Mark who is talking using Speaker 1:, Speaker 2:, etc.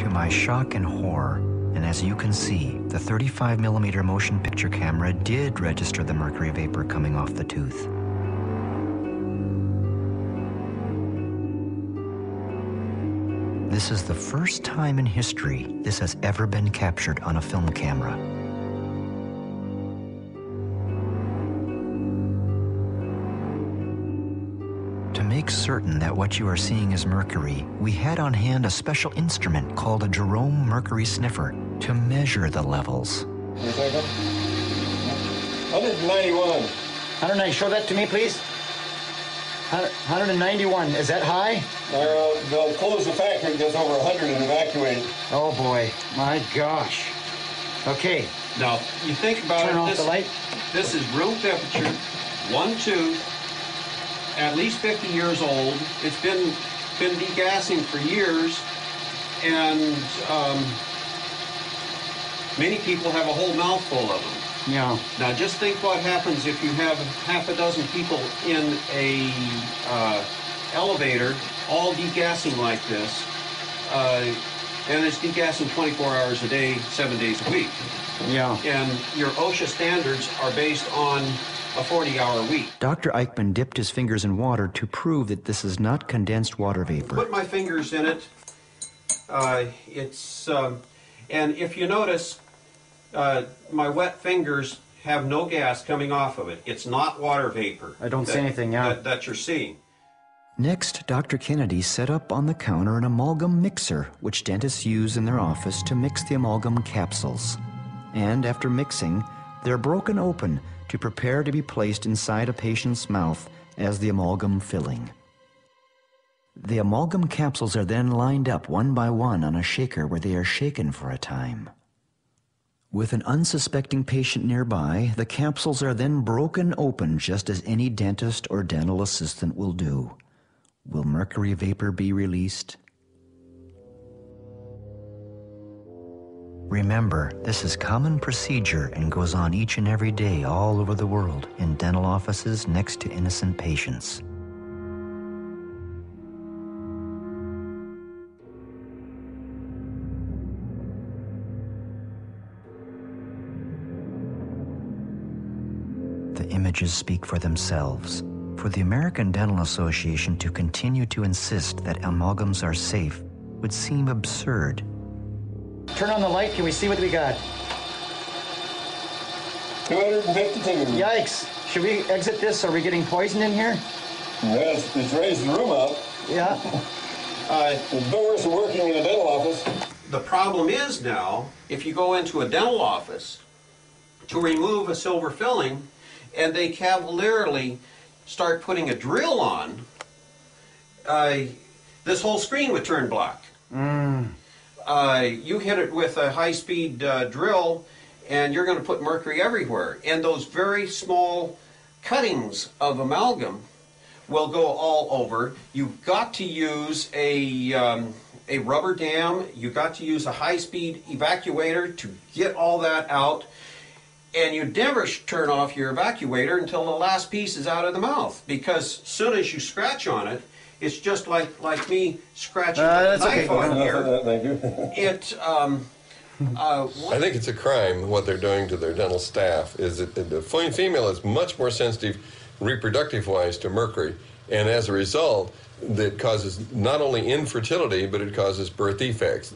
Speaker 1: To my shock and horror, and as you can see, the 35mm motion picture camera did register the mercury vapor coming off the tooth. This is the first time in history this has ever been captured on a film camera. To make certain that what you are seeing is mercury, we had on hand a special instrument called a Jerome mercury sniffer to measure the levels.
Speaker 2: 191.
Speaker 3: 190. Show that to me, please. 191. Is that high?
Speaker 2: They'll close the factory. It goes over 100 and evacuate.
Speaker 3: Oh boy, my gosh. Okay.
Speaker 4: Now you think about
Speaker 3: Turn off the light.
Speaker 4: This is room temperature, one tooth, at least 50 years old. It's been degassing for years, and many people have a whole mouthful of them.
Speaker 3: Yeah.
Speaker 4: Now just think what happens if you have half a dozen people in a elevator all degassing like this, and it's degassing 24 hours a day, 7 days a week.
Speaker 3: Yeah.
Speaker 4: And your OSHA standards are based on a 40-hour week.
Speaker 1: Dr. Eichmann dipped his fingers in water to prove that this is not condensed water vapor.
Speaker 4: Put my fingers in it. And if you notice, my wet fingers have no gas coming off of it. It's not water vapor.
Speaker 3: I don't see anything, yeah.
Speaker 4: That you're seeing.
Speaker 1: Next, Dr. Kennedy set up on the counter an amalgam mixer, which dentists use in their office to mix the amalgam capsules. And after mixing, they're broken open to prepare to be placed inside a patient's mouth as the amalgam filling. The amalgam capsules are then lined up one by one on a shaker where they are shaken for a time. With an unsuspecting patient nearby, the capsules are then broken open just as any dentist or dental assistant will do. Will mercury vapor be released? Remember, this is common procedure and goes on each and every day all over the world in dental offices next to innocent patients. The images speak for themselves. For the American Dental Association to continue to insist that amalgams are safe would seem absurd.
Speaker 3: Turn on the light. Can we see what we got?
Speaker 2: 252.
Speaker 3: Yikes. Should we exit this? Are we getting poison in here?
Speaker 2: Yes, it's raised the room up.
Speaker 3: Yeah.
Speaker 2: The doors are working in a dental office.
Speaker 4: The problem is now, if you go into a dental office to remove a silver filling, and they cavalierly start putting a drill on, this whole screen would turn black. You hit it with a high-speed drill, and you're going to put mercury everywhere. And those very small cuttings of amalgam will go all over. You've got to use a rubber dam. You've got to use a high-speed evacuator to get all that out. And you never turn off your evacuator until the last piece is out of the mouth, because as soon as you scratch on it, it's just like me scratching a knife on here.
Speaker 2: Thank you.
Speaker 5: I think it's a crime what they're doing to their dental staff. Is that the female is much more sensitive reproductive-wise to mercury, and as a result, that causes not only infertility, but it causes birth defects.